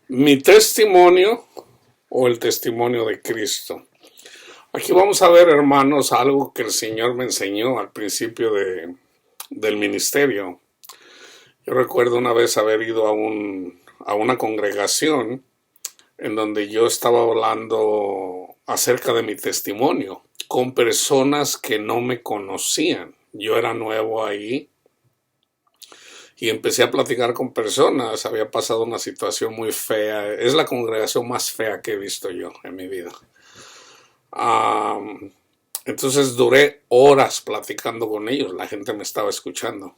Mi testimonio o el testimonio de Cristo. Aquí vamos a ver, hermanos, algo que el Señor me enseñó al principio del ministerio. Yo recuerdo una vez haber ido a una congregación en donde yo estaba hablando acerca de mi testimonio con personas que no me conocían. Yo era nuevo ahí y empecé a platicar con personas. Había pasado una situación muy fea. Es la congregación más fea que he visto yo en mi vida. Um, entonces duré horas platicando con ellos. La gente me estaba escuchando.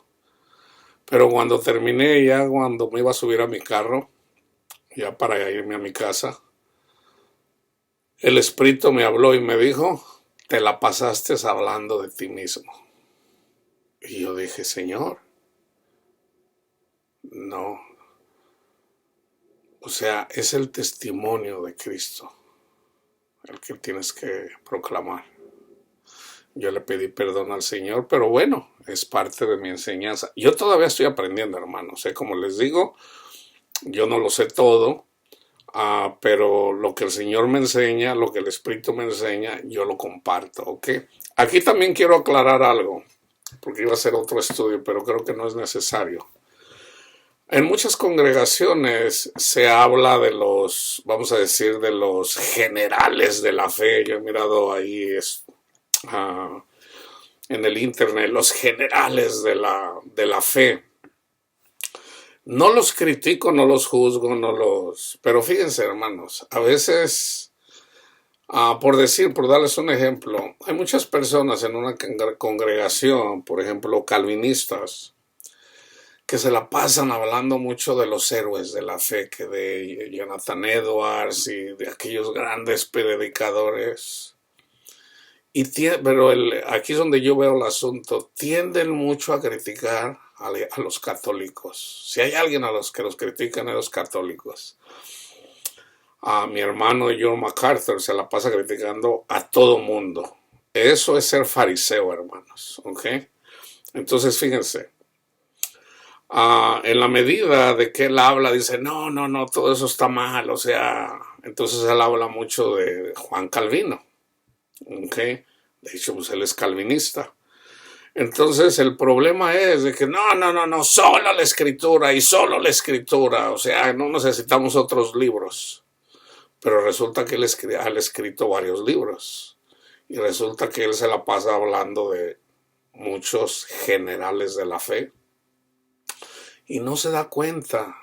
Pero cuando terminé, ya cuando me iba a subir a mi carro, ya para irme a mi casa, el Espíritu me habló y me dijo: te la pasaste hablando de ti mismo. Y yo dije: Señor, no. O sea, es el testimonio de Cristo el que tienes que proclamar. Yo le pedí perdón al Señor, pero bueno, es parte de mi enseñanza. Yo todavía estoy aprendiendo, hermanos. Como les digo, yo no lo sé todo, pero lo que el Señor me enseña, lo que el Espíritu me enseña, yo lo comparto, ¿ok? Aquí también quiero aclarar algo, porque iba a ser otro estudio, pero creo que no es necesario. En muchas congregaciones se habla de los, vamos a decir, de los generales de la fe. Yo he mirado ahí en el internet los generales de la fe. No los critico, no los juzgo, no los... Pero fíjense, hermanos, a veces, por darles un ejemplo, hay muchas personas en una congregación, por ejemplo, calvinistas, que se la pasan hablando mucho de los héroes de la fe, que de Jonathan Edwards y de aquellos grandes predicadores. Pero aquí es donde yo veo el asunto. Tienden mucho a criticar a los católicos. Si hay alguien a los que los critican, a los católicos. A mi hermano John MacArthur se la pasa criticando a todo mundo. Eso es ser fariseo, hermanos. ¿Ok? Entonces, fíjense. En la medida de que él habla, dice: no, no, no, todo eso está mal. O sea, entonces él habla mucho de Juan Calvino. ¿Ok? De hecho, pues él es calvinista. Entonces el problema es de que no, no, no, no, solo la escritura y solo la escritura. O sea, no necesitamos otros libros. Pero resulta que él ha escrito varios libros. Y resulta que él se la pasa hablando de muchos generales de la fe. Y no se da cuenta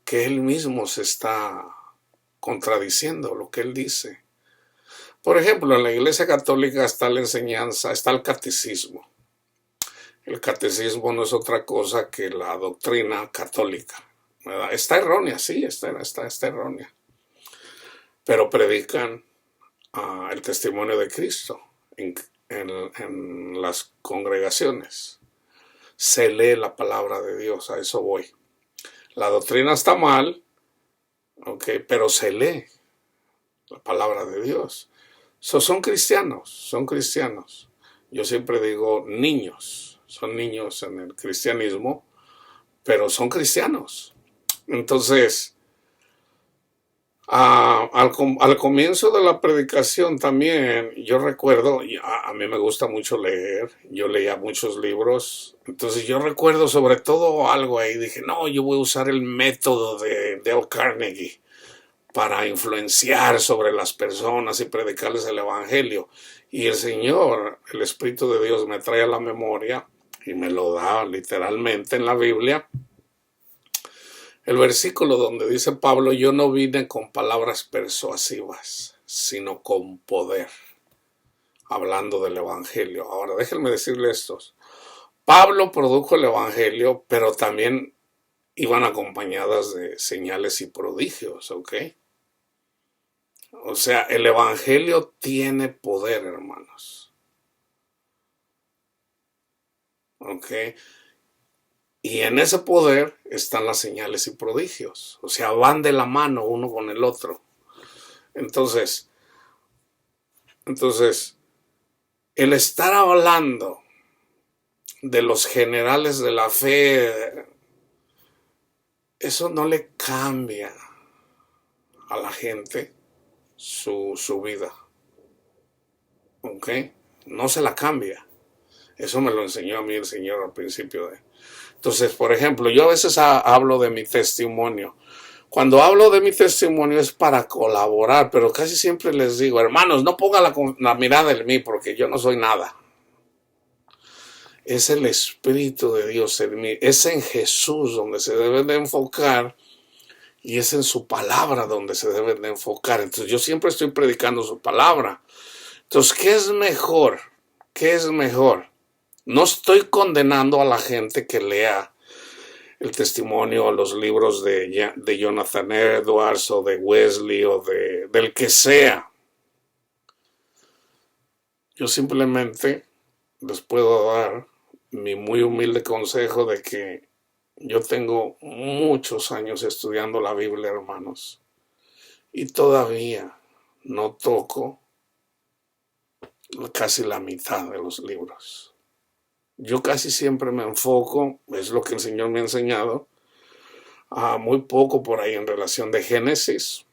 que él mismo se está contradiciendo lo que él dice. Por ejemplo, en la Iglesia Católica está la enseñanza, está el catecismo. El catecismo no es otra cosa que la doctrina católica, ¿verdad? Está errónea, sí, está errónea. Pero predican el testimonio de Cristo en las congregaciones. Se lee la palabra de Dios, a eso voy. La doctrina está mal, okay, pero se lee la palabra de Dios. Son cristianos. Yo siempre digo niños, son niños en el cristianismo, pero son cristianos. Entonces, al comienzo de la predicación también, yo recuerdo, a mí me gusta mucho leer, yo leía muchos libros, entonces yo recuerdo sobre todo algo ahí, dije: no, yo voy a usar el método de Dale Carnegie para influenciar sobre las personas y predicarles el evangelio. Y el Señor, el Espíritu de Dios, me trae a la memoria y me lo da literalmente en la Biblia. El versículo donde dice Pablo: yo no vine con palabras persuasivas, sino con poder, hablando del evangelio. Ahora, déjenme decirle esto. Pablo produjo el evangelio, pero también iban acompañadas de señales y prodigios, ¿ok? O sea, el evangelio tiene poder, hermanos. ¿Ok? Y en ese poder están las señales y prodigios. O sea, van de la mano uno con el otro. Entonces, el estar hablando de los generales de la fe, eso no le cambia a la gente su vida, ¿ok? No se la cambia. Eso me lo enseñó a mí el Señor al principio de... Entonces, por ejemplo, yo a veces hablo de mi testimonio. Cuando hablo de mi testimonio es para colaborar, pero casi siempre les digo, hermanos, no pongan la mirada en mí porque yo no soy nada. Es el Espíritu de Dios en mí, es en Jesús donde se deben de enfocar y es en su palabra donde se deben de enfocar. Entonces yo siempre estoy predicando su palabra. Entonces, ¿qué es mejor? ¿Qué es mejor? No estoy condenando a la gente que lea el testimonio o los libros de Jonathan Edwards o de Wesley o del que sea. Yo simplemente les puedo dar mi muy humilde consejo de que yo tengo muchos años estudiando la Biblia, hermanos, y todavía no toco casi la mitad de los libros. Yo casi siempre me enfoco, es lo que el Señor me ha enseñado, a muy poco por ahí en relación de Génesis,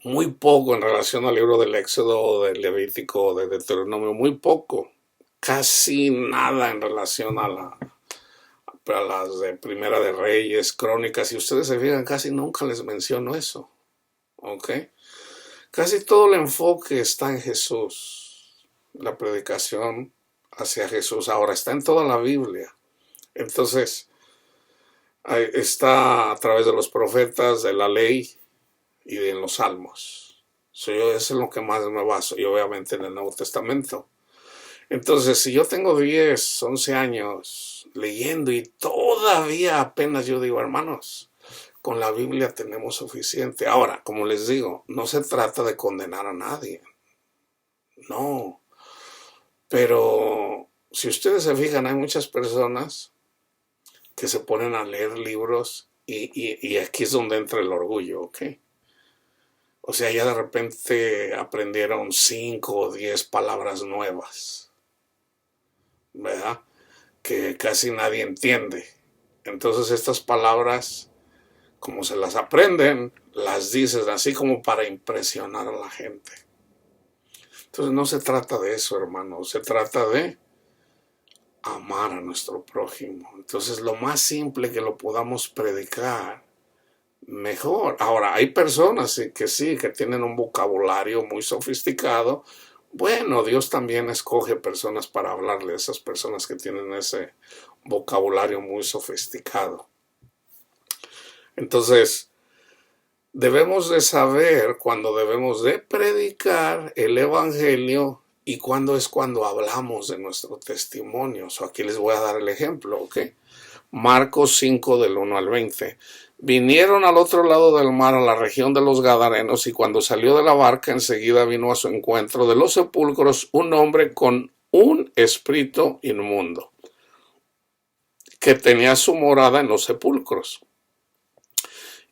muy poco en relación al libro del Éxodo, del Levítico, de Deuteronomio, muy poco, casi nada en relación a las de Primera de Reyes, Crónicas. Si ustedes se fijan, casi nunca les menciono eso, ¿ok? Casi todo el enfoque está en Jesús, la predicación hacia Jesús. Ahora está en toda la Biblia. Entonces, está a través de los profetas, de la ley y de los salmos. Eso es en lo que más me baso, y obviamente en el Nuevo Testamento. Entonces, si yo tengo 10, 11 años leyendo y todavía apenas yo digo, hermanos, con la Biblia tenemos suficiente. Ahora, como les digo, no se trata de condenar a nadie. No. Pero si ustedes se fijan, hay muchas personas que se ponen a leer libros y aquí es donde entra el orgullo, ¿ok? O sea, ya de repente aprendieron 5 o 10 palabras nuevas, ¿verdad? Que casi nadie entiende. Entonces estas palabras, como se las aprenden, las dices así como para impresionar a la gente. Entonces no se trata de eso, hermano, se trata de amar a nuestro prójimo. Entonces lo más simple que lo podamos predicar, mejor. Ahora, hay personas que sí, que tienen un vocabulario muy sofisticado. Bueno, Dios también escoge personas para hablarle a esas personas que tienen ese vocabulario muy sofisticado. Entonces, debemos de saber cuándo debemos de predicar el evangelio y cuándo es cuando hablamos de nuestro testimonio. Aquí les voy a dar el ejemplo, ¿ok? Marcos 5 del 1 al 20. Vinieron al otro lado del mar, a la región de los Gadarenos, y cuando salió de la barca, enseguida vino a su encuentro de los sepulcros un hombre con un espíritu inmundo, que tenía su morada en los sepulcros.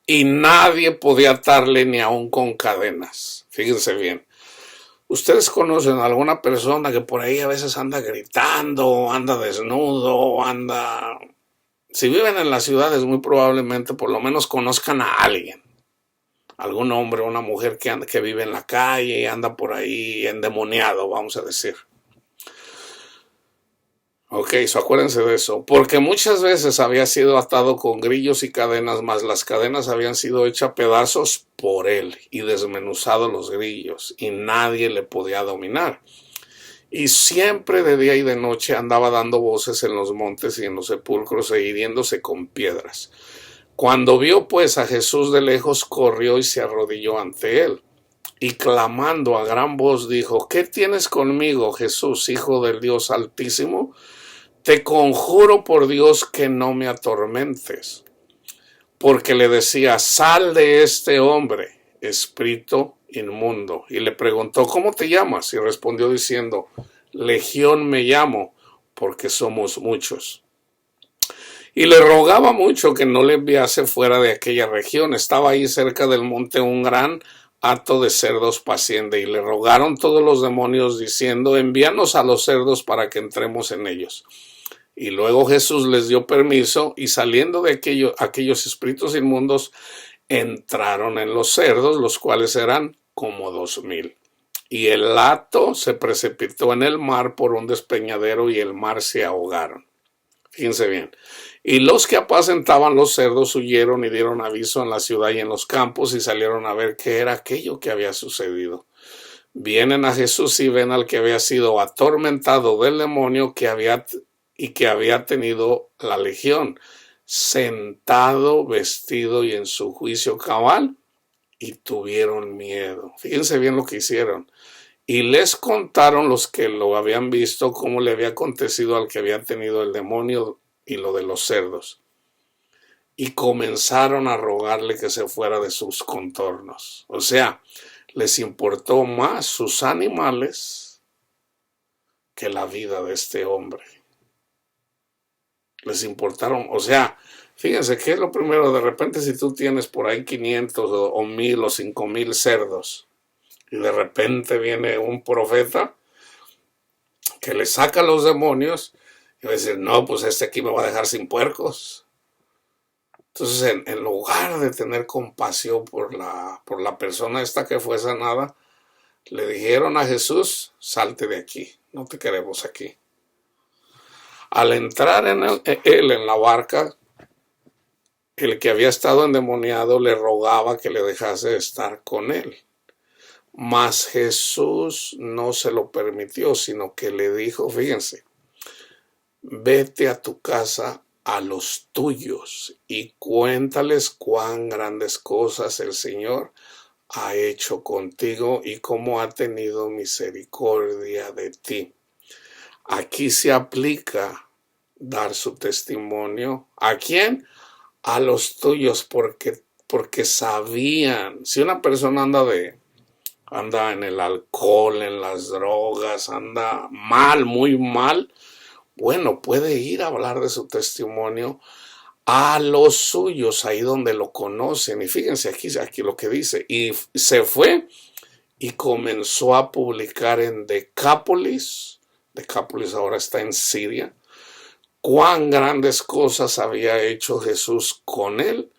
Y nadie podía atarle ni aun con cadenas. Fíjense bien. Ustedes conocen a alguna persona que por ahí a veces anda gritando, anda desnudo, anda... Si viven en las ciudades, muy probablemente por lo menos conozcan a alguien. Algún hombre o una mujer que vive en la calle y anda por ahí endemoniado, vamos a decir. Ok, acuérdense de eso, porque muchas veces había sido atado con grillos y cadenas, mas las cadenas habían sido hechas pedazos por él y desmenuzado los grillos, y nadie le podía dominar. Y siempre de día y de noche andaba dando voces en los montes y en los sepulcros e hiriéndose con piedras. Cuando vio pues a Jesús de lejos, corrió y se arrodilló ante él, y clamando a gran voz dijo: ¿Qué tienes conmigo, Jesús, Hijo del Dios Altísimo? Te conjuro por Dios que no me atormentes. Porque le decía: sal de este hombre, espíritu inmundo. Y le preguntó: ¿cómo te llamas? Y respondió diciendo: Legión me llamo, porque somos muchos. Y le rogaba mucho que no le enviase fuera de aquella región. Estaba ahí cerca del monte un gran hato de cerdos paciente, y le rogaron todos los demonios diciendo: envíanos a los cerdos para que entremos en ellos. Y luego Jesús les dio permiso y saliendo de aquellos espíritus inmundos, entraron en los cerdos, los cuales eran como 2000. Y el hato se precipitó en el mar por un despeñadero y el mar se ahogaron. Fíjense bien. Y los que apacentaban los cerdos huyeron y dieron aviso en la ciudad y en los campos y salieron a ver qué era aquello que había sucedido. Vienen a Jesús y ven al que había sido atormentado del demonio que había tenido la legión, sentado, vestido y en su juicio cabal, y tuvieron miedo. Fíjense bien lo que hicieron. Y les contaron los que lo habían visto cómo le había acontecido al que había tenido el demonio y lo de los cerdos. Y comenzaron a rogarle que se fuera de sus contornos. O sea, les importó más sus animales que la vida de este hombre. Les importaron, o sea, fíjense que es lo primero, de repente si tú tienes por ahí 500 o 1000 o 5000 cerdos, y de repente viene un profeta que le saca los demonios y va a decir, no, pues este aquí me va a dejar sin puercos. Entonces, en lugar de tener compasión por la persona esta que fue sanada, le dijeron a Jesús, salte de aquí, no te queremos aquí. Al entrar él en la barca, el que había estado endemoniado le rogaba que le dejase estar con él. Mas Jesús no se lo permitió, sino que le dijo, fíjense, vete a tu casa a los tuyos y cuéntales cuán grandes cosas el Señor ha hecho contigo y cómo ha tenido misericordia de ti. Aquí se aplica dar su testimonio. ¿A quién? A los tuyos, porque sabían, si una persona anda en el alcohol, en las drogas, anda mal, muy mal, bueno, puede ir a hablar de su testimonio a los suyos, ahí donde lo conocen. Y fíjense aquí lo que dice. Y se fue y comenzó a publicar en Decápolis. Decápolis ahora está en Siria. Cuán grandes cosas había hecho Jesús con él.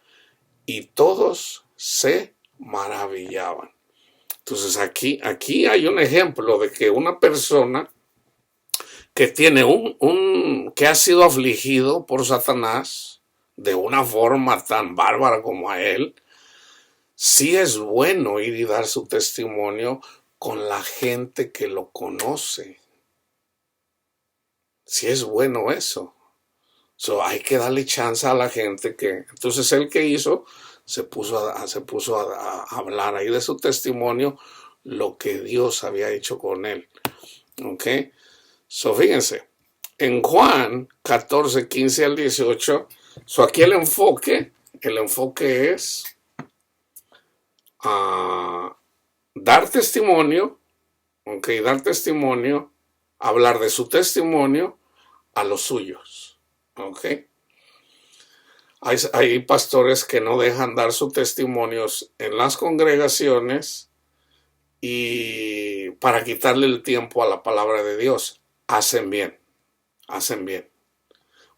Y todos se maravillaban. Entonces aquí hay un ejemplo de que una persona que tiene que ha sido afligido por Satanás de una forma tan bárbara como a él, sí es bueno ir y dar su testimonio con la gente que lo conoce. Sí es bueno eso. Hay que darle chance a la gente que... Entonces él que hizo, se puso a hablar ahí de su testimonio, lo que Dios había hecho con él. ¿Ok? Fíjense, en Juan 14, 15 al 18, aquí el enfoque es dar testimonio, ¿ok? Dar testimonio, hablar de su testimonio a los suyos, ¿ok? Hay pastores que no dejan dar sus testimonios en las congregaciones y para quitarle el tiempo a la palabra de Dios. Hacen bien.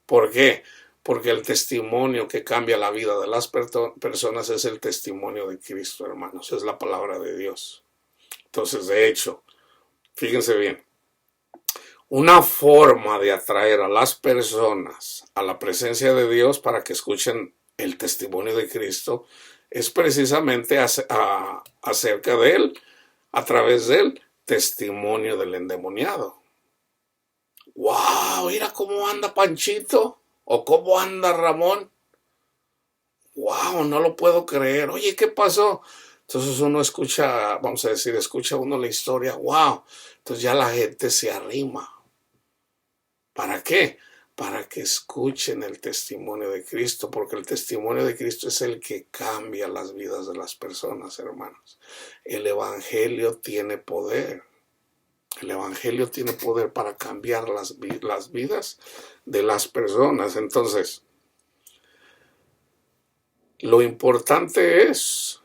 ¿Por qué? Porque el testimonio que cambia la vida de las personas es el testimonio de Cristo, hermanos. Es la palabra de Dios. Entonces, de hecho, fíjense bien, una forma de atraer a las personas a la presencia de Dios para que escuchen el testimonio de Cristo es precisamente acerca de él, a través del testimonio del endemoniado. ¡Wow! Mira cómo anda Panchito o cómo anda Ramón. ¡Wow! No lo puedo creer. Oye, ¿qué pasó? Entonces uno escucha, vamos a decir, escucha uno la historia. ¡Wow! Entonces ya la gente se arrima. ¿Para qué? Para que escuchen el testimonio de Cristo, porque el testimonio de Cristo es el que cambia las vidas de las personas, hermanos. El Evangelio tiene poder. El Evangelio tiene poder para cambiar las vidas de las personas. Entonces, lo importante es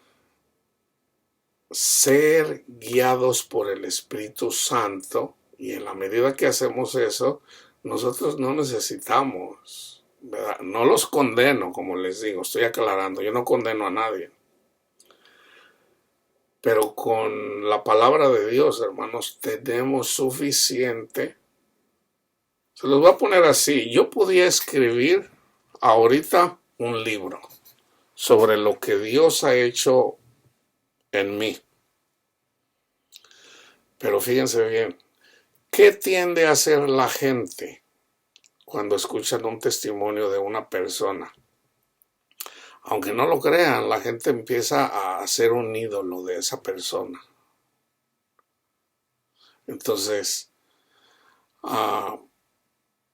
ser guiados por el Espíritu Santo, y en la medida que hacemos eso, Nosotros no necesitamos, ¿verdad? No los condeno, como les digo, estoy aclarando, yo no condeno a nadie. Pero con la palabra de Dios, hermanos, tenemos suficiente. Se los voy a poner así. Yo podía escribir ahorita un libro sobre lo que Dios ha hecho en mí. Pero fíjense bien, ¿qué tiende a hacer la gente cuando escuchan un testimonio de una persona? Aunque no lo crean, la gente empieza a hacer un ídolo de esa persona. Entonces,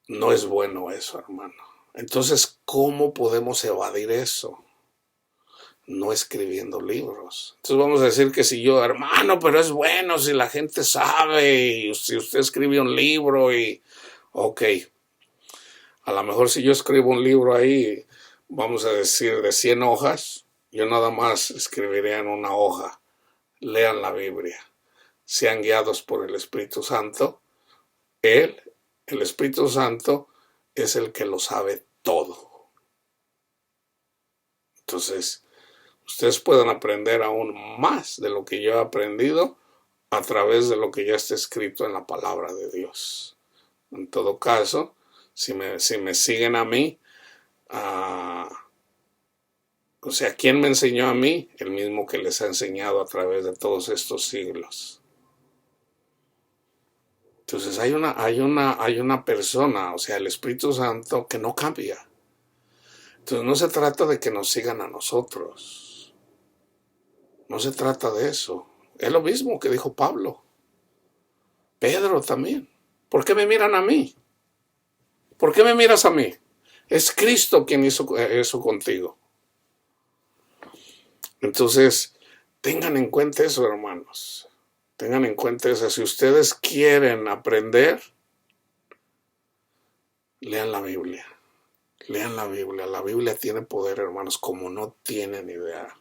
no es bueno eso, hermano. Entonces, ¿cómo podemos evadir eso? No escribiendo libros. Entonces vamos a decir que si yo, hermano, pero es bueno si la gente sabe, y si usted escribe un libro y, ok, a lo mejor si yo escribo un libro ahí, vamos a decir de 100 hojas, yo nada más escribiré en una hoja, lean la Biblia, sean guiados por el Espíritu Santo. Él, el Espíritu Santo, es el que lo sabe todo. Entonces, ustedes pueden aprender aún más de lo que yo he aprendido a través de lo que ya está escrito en la palabra de Dios. En todo caso, si me siguen a mí, o sea, ¿quién me enseñó a mí? El mismo que les ha enseñado a través de todos estos siglos. Entonces hay una persona, o sea, el Espíritu Santo, que no cambia. Entonces no se trata de que nos sigan a nosotros. No se trata de eso. Es lo mismo que dijo Pablo. Pedro también. ¿Por qué me miran a mí? ¿Por qué me miras a mí? Es Cristo quien hizo eso contigo. Entonces, tengan en cuenta eso, hermanos. Tengan en cuenta eso. Si ustedes quieren aprender, lean la Biblia. Lean la Biblia. La Biblia tiene poder, hermanos, como no tienen idea.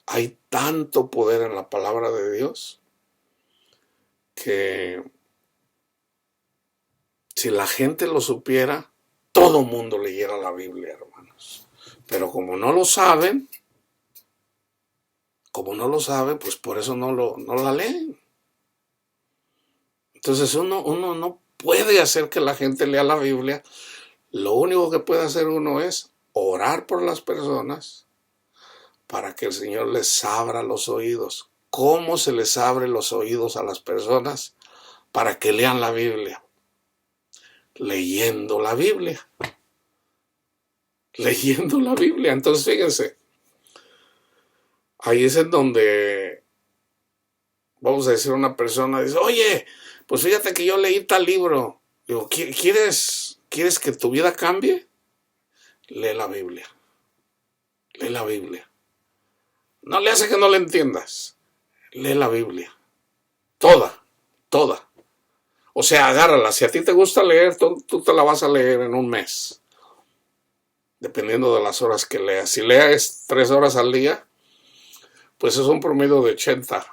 Hay tanto poder en la palabra de Dios que si la gente lo supiera, todo mundo leyera la Biblia, hermanos. Pero como no lo saben, pues por eso no la leen. Entonces uno no puede hacer que la gente lea la Biblia. Lo único que puede hacer uno es orar por las personas para que el Señor les abra los oídos. ¿Cómo se les abre los oídos a las personas para que lean la Biblia? Leyendo la Biblia. Leyendo la Biblia. Entonces fíjense, ahí es en donde, vamos a decir, una persona dice, oye, pues fíjate que yo leí tal libro. Digo, ¿quieres que tu vida cambie? Lee la Biblia. Lee la Biblia. No le hace que no le entiendas. Lee la Biblia. Toda. O sea, agárrala. Si a ti te gusta leer, tú te la vas a leer en un mes. Dependiendo de las horas que leas. Si lees 3 horas al día, pues es un promedio de 80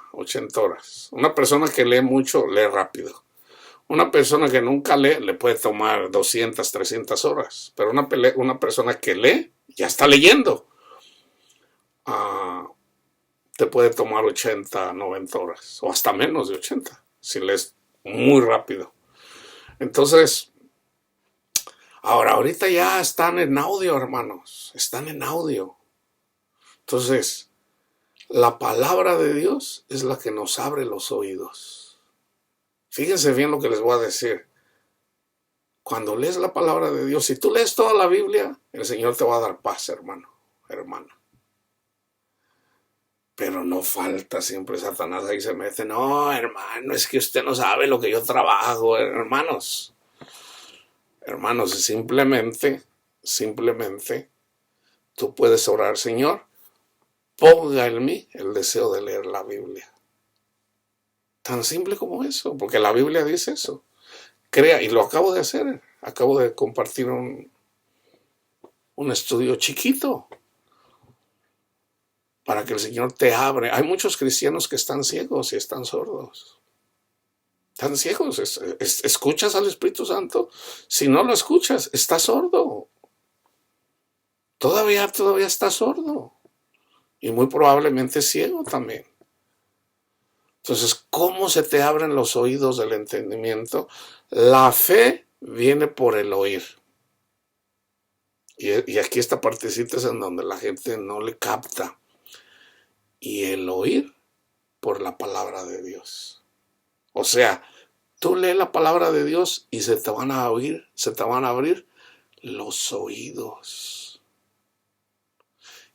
horas. Una persona que lee mucho, lee rápido. Una persona que nunca lee, le puede tomar 200, 300 horas. Pero una persona que lee, ya está leyendo. Te puede tomar 80, 90 horas. O hasta menos de 80. Si lees muy rápido. Entonces, ahorita ya están en audio, hermanos. Están en audio. Entonces, la palabra de Dios es la que nos abre los oídos. Fíjense bien lo que les voy a decir. Cuando lees la palabra de Dios, si tú lees toda la Biblia, el Señor te va a dar paz, hermana. Pero no falta siempre Satanás ahí se mete. No, hermano, es que usted no sabe lo que yo trabajo, hermanos. Hermanos, simplemente, tú puedes orar, Señor, ponga en mí el deseo de leer la Biblia. Tan simple como eso, porque la Biblia dice eso. Crea, y lo acabo de hacer. Acabo de compartir un estudio chiquito para que el Señor te abre. Hay muchos cristianos que están ciegos y están sordos. Están ciegos. ¿Escuchas al Espíritu Santo? Si no lo escuchas, estás sordo. Todavía estás sordo. Y muy probablemente ciego también. Entonces, ¿cómo se te abren los oídos del entendimiento? La fe viene por el oír. Y aquí esta partecita es en donde la gente no le capta. Y el oír por la palabra de Dios. O sea, tú lees la palabra de Dios y se te van a abrir los oídos.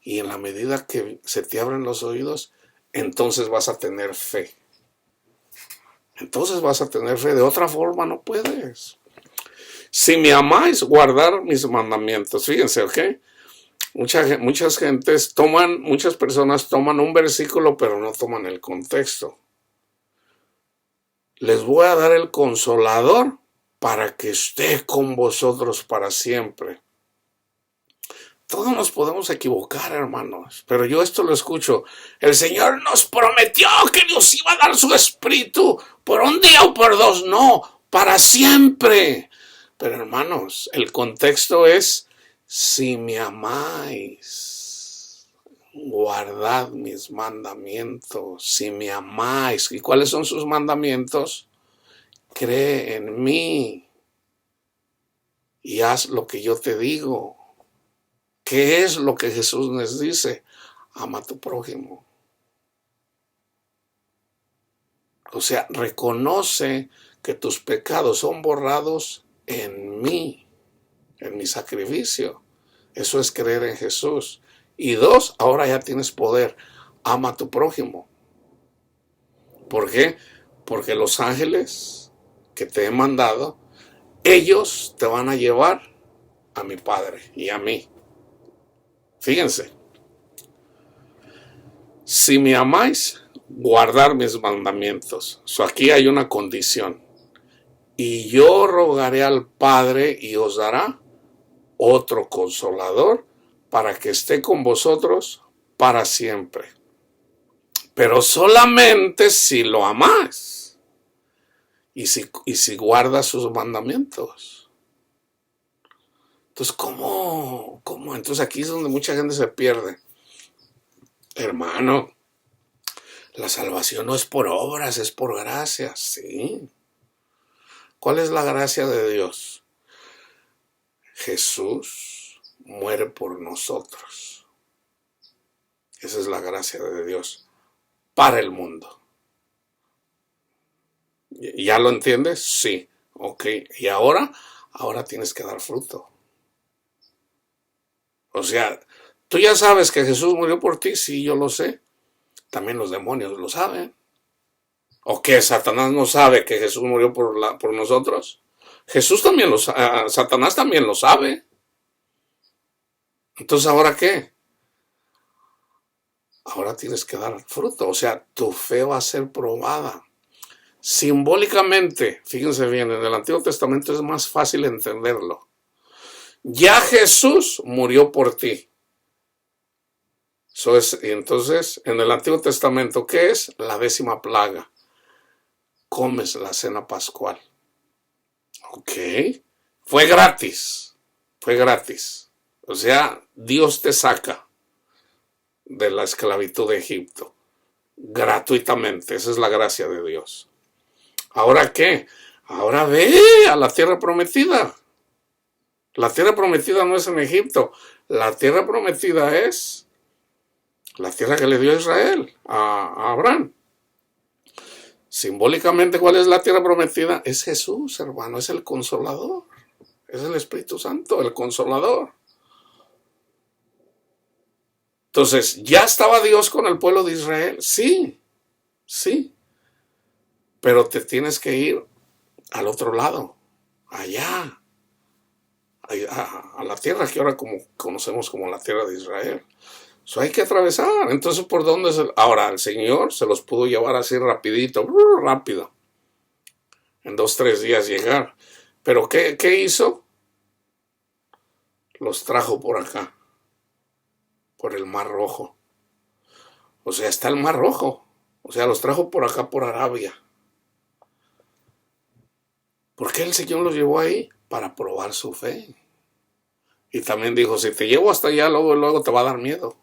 Y en la medida que se te abren los oídos, entonces vas a tener fe. De otra forma no puedes. Si me amáis, guardar mis mandamientos. Fíjense, ¿ok? Muchas personas toman un versículo, pero no toman el contexto. Les voy a dar el Consolador para que esté con vosotros para siempre. Todos nos podemos equivocar, hermanos, pero yo esto lo escucho. El Señor nos prometió que nos iba a dar su Espíritu por un día o por dos, no, para siempre. Pero hermanos, el contexto es, si me amáis, guardad mis mandamientos. Si me amáis, ¿y cuáles son sus mandamientos? Cree en mí y haz lo que yo te digo. ¿Qué es lo que Jesús nos dice? Ama a tu prójimo. O sea, reconoce que tus pecados son borrados en mí, en mi sacrificio. Eso es creer en Jesús. Y dos, ahora ya tienes poder. Ama a tu prójimo. ¿Por qué? Porque los ángeles que te he mandado, ellos te van a llevar a mi Padre y a mí. Fíjense, si me amáis, guardar mis mandamientos. Aquí hay una condición. Y yo rogaré al Padre y os dará otro Consolador para que esté con vosotros para siempre. Pero solamente si lo amáis y si guardas sus mandamientos. Entonces, ¿cómo? Entonces aquí es donde mucha gente se pierde. Hermano, la salvación no es por obras, es por gracia, sí. ¿Cuál es la gracia de Dios? Jesús muere por nosotros. Esa es la gracia de Dios para el mundo. ¿Ya lo entiendes? Sí. Ok. ¿Y ahora? Ahora tienes que dar fruto. O sea, tú ya sabes que Jesús murió por ti. Sí, yo lo sé. También los demonios lo saben. ¿O qué? ¿Satanás no sabe que Jesús murió por nosotros? Satanás también lo sabe. Entonces, ¿ahora qué? Ahora tienes que dar fruto. O sea, tu fe va a ser probada. Simbólicamente, fíjense bien, en el Antiguo Testamento es más fácil entenderlo. Ya Jesús murió por ti. Entonces, en el Antiguo Testamento, ¿qué es? La 10ª plaga. Comes la cena pascual. Ok. Fue gratis. O sea, Dios te saca de la esclavitud de Egipto. Gratuitamente. Esa es la gracia de Dios. ¿Ahora qué? Ahora ve a la tierra prometida. La tierra prometida no es en Egipto. La tierra prometida es la tierra que le dio Israel a Abraham. Simbólicamente, ¿cuál es la tierra prometida? Es Jesús, hermano, es el Consolador. Es el Espíritu Santo, el Consolador. Entonces, ¿ya estaba Dios con el pueblo de Israel? Sí. Pero te tienes que ir al otro lado, allá, a la tierra que ahora conocemos como la tierra de Israel. Hay que atravesar. Entonces, ¿por dónde ahora el Señor se los pudo llevar así rapidito, rápido? En 2-3 días llegar. Pero ¿qué hizo? Los trajo por acá, por el Mar Rojo. O sea, está el Mar Rojo. O sea, los trajo por acá, por Arabia. ¿Por qué el Señor los llevó ahí? Para probar su fe. Y también dijo, si te llevo hasta allá, luego te va a dar miedo.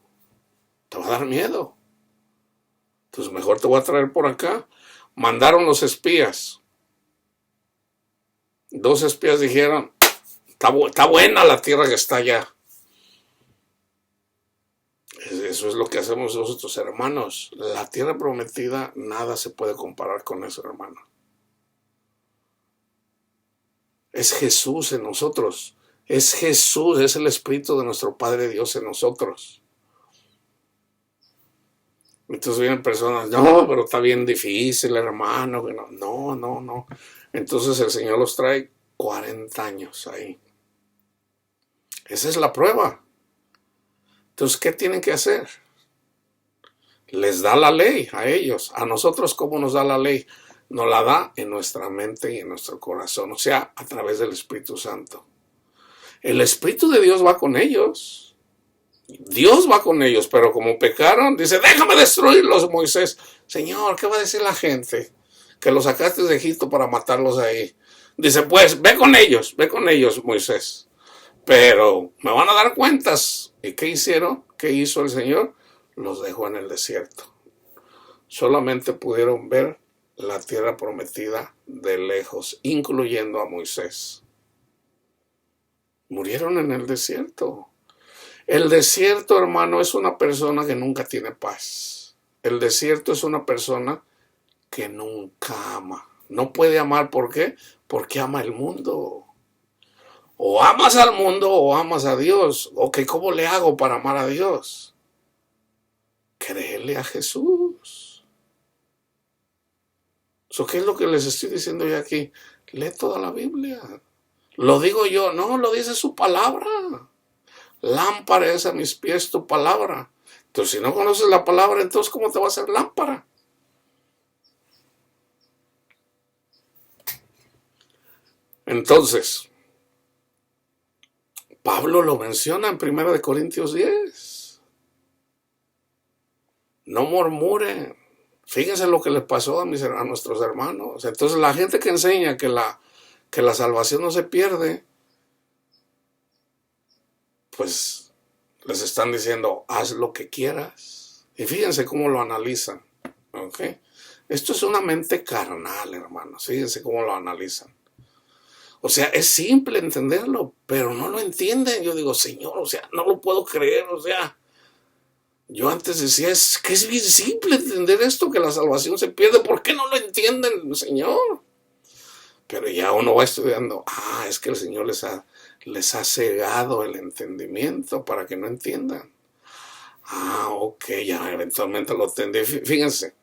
Te va a dar miedo. Entonces mejor te voy a traer por acá. Mandaron los espías. 2 espías dijeron, está buena la tierra que está allá. Eso es lo que hacemos nosotros, hermanos. La tierra prometida, nada se puede comparar con eso, hermano. Es Jesús en nosotros. Es Jesús, es el Espíritu de nuestro Padre Dios en nosotros. Entonces vienen personas, no, pero está bien difícil, hermano. No. Entonces el Señor los trae 40 años ahí. Esa es la prueba. Entonces, ¿qué tienen que hacer? Les da la ley a ellos. A nosotros, ¿cómo nos da la ley? Nos la da en nuestra mente y en nuestro corazón, o sea, a través del Espíritu Santo. El Espíritu de Dios va con ellos. Dios va con ellos, pero como pecaron, dice, déjame destruirlos, Moisés. Señor, ¿qué va a decir la gente? Que los sacaste de Egipto para matarlos ahí. Dice, pues, ve con ellos, Moisés. Pero me van a dar cuentas. ¿Y qué hicieron? ¿Qué hizo el Señor? Los dejó en el desierto. Solamente pudieron ver la tierra prometida de lejos, incluyendo a Moisés. Murieron en el desierto. El desierto, hermano, es una persona que nunca tiene paz. El desierto es una persona que nunca ama. No puede amar, ¿por qué? Porque ama el mundo. O amas al mundo o amas a Dios. Ok, ¿cómo le hago para amar a Dios? Créele a Jesús. ¿Qué es lo que les estoy diciendo yo aquí? Lee toda la Biblia. Lo digo yo, no, lo dice su palabra. Lámpara es a mis pies tu palabra. Entonces, si no conoces la palabra, entonces, ¿cómo te va a hacer lámpara? Entonces, Pablo lo menciona en 1 Corintios 10. No murmuren. Fíjense lo que les pasó a nuestros hermanos. Entonces, la gente que enseña que la salvación no se pierde, pues les están diciendo, haz lo que quieras. Y fíjense cómo lo analizan. ¿Okay? Esto es una mente carnal, hermanos. Fíjense cómo lo analizan. O sea, es simple entenderlo, pero no lo entienden. Yo digo, Señor, o sea, no lo puedo creer, o sea. Yo antes decía, es que es bien simple entender esto, que la salvación se pierde. ¿Por qué no lo entienden, Señor? Pero ya uno va estudiando, es que el Señor les ha cegado el entendimiento para que no entiendan. Ok, ya eventualmente lo entendí. Fíjense,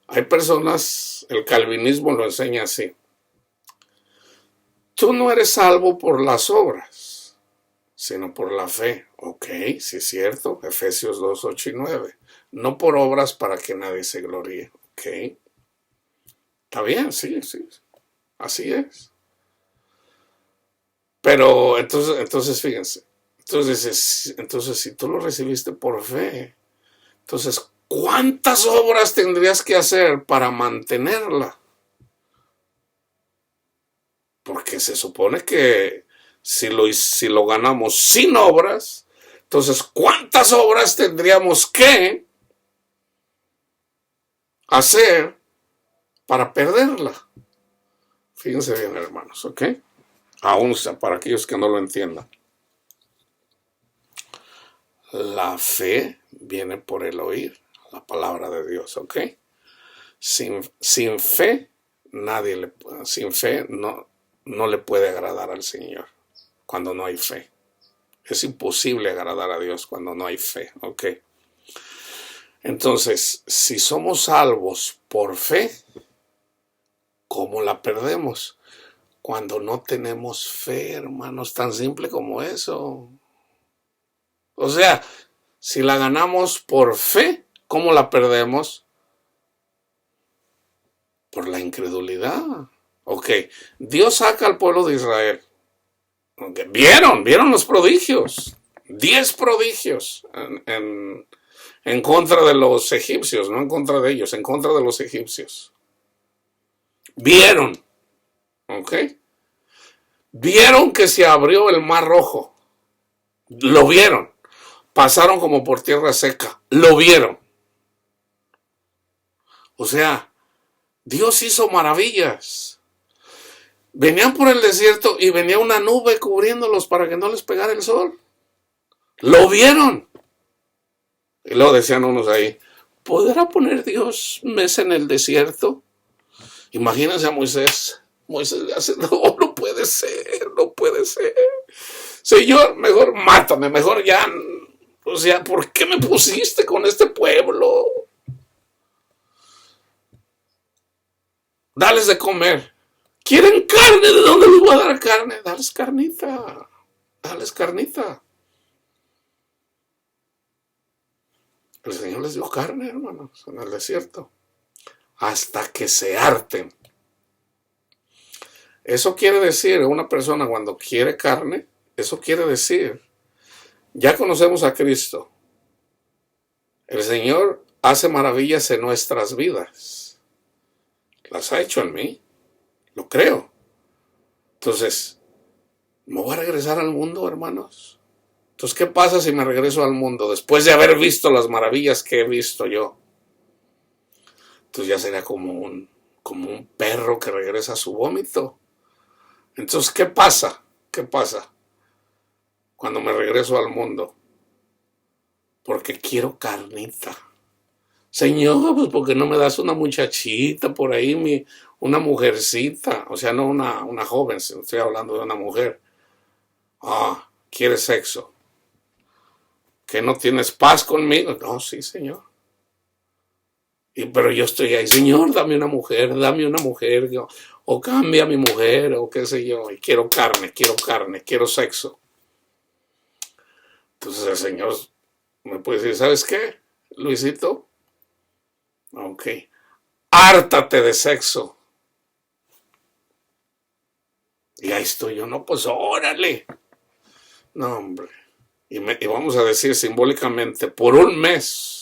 hay personas, el calvinismo lo enseña así. Tú no eres salvo por las obras, sino por la fe. Ok, sí es cierto, Efesios 2, 8 y 9. No por obras para que nadie se gloríe. Ok, está bien, sí, así es. Pero entonces fíjense, entonces si tú lo recibiste por fe, entonces ¿cuántas obras tendrías que hacer para mantenerla? Porque se supone que si lo ganamos sin obras, entonces ¿cuántas obras tendríamos que hacer para perderla? Fíjense bien, hermanos, ¿ok? Aún para aquellos que no lo entiendan. La fe viene por el oír la palabra de Dios, ¿ok? Sin fe, sin fe no le puede agradar al Señor cuando no hay fe. Es imposible agradar a Dios cuando no hay fe, ¿ok? Entonces, si somos salvos por fe, ¿cómo la perdemos? Cuando no tenemos fe, hermanos, tan simple como eso. O sea, si la ganamos por fe, ¿cómo la perdemos? Por la incredulidad. Ok, Dios saca al pueblo de Israel. Okay. Vieron los prodigios. 10 prodigios en contra de los egipcios, no en contra de ellos, en contra de los egipcios. Vieron. ¿ok? Vieron que se abrió el mar rojo. Lo vieron. Pasaron como por tierra seca. Lo vieron. O sea, Dios hizo maravillas. Venían por el desierto y venía una nube cubriéndolos para que no les pegara el sol. Lo vieron. Y luego decían unos ahí, ¿podrá poner Dios mesa en el desierto? Imagínense a Moisés. Moisés le hace, no, no puede ser, no puede ser. Señor, mejor mátame, mejor ya. O sea, ¿por qué me pusiste con este pueblo? Dales de comer. ¿Quieren carne? ¿De dónde les voy a dar carne? Dales carnita. Dales carnita. El Señor les dio carne, hermanos, en el desierto. Hasta que se harten. Eso quiere decir, una persona cuando quiere carne, eso quiere decir, ya conocemos a Cristo. El Señor hace maravillas en nuestras vidas. Las ha hecho en mí. Lo creo. Entonces, ¿me voy a regresar al mundo, hermanos? Entonces, ¿qué pasa si me regreso al mundo después de haber visto las maravillas que he visto yo? Entonces ya sería como un perro que regresa a su vómito. Entonces, ¿qué pasa? ¿Qué pasa cuando me regreso al mundo? Porque quiero carnita. Señor, pues ¿por qué no me das una muchachita por ahí, una mujercita? O sea, no una joven, estoy hablando de una mujer. Ah, ¿quieres sexo? ¿Que no tienes paz conmigo? No, sí, Señor. Pero yo estoy ahí, Señor, dame una mujer, o cambia a mi mujer, o qué sé yo, y quiero carne, quiero sexo. Entonces el Señor me puede decir, ¿sabes qué, Luisito? Ok, hártate de sexo. Y ahí estoy yo, no, pues órale. No, hombre. Y vamos a decir simbólicamente, por un mes.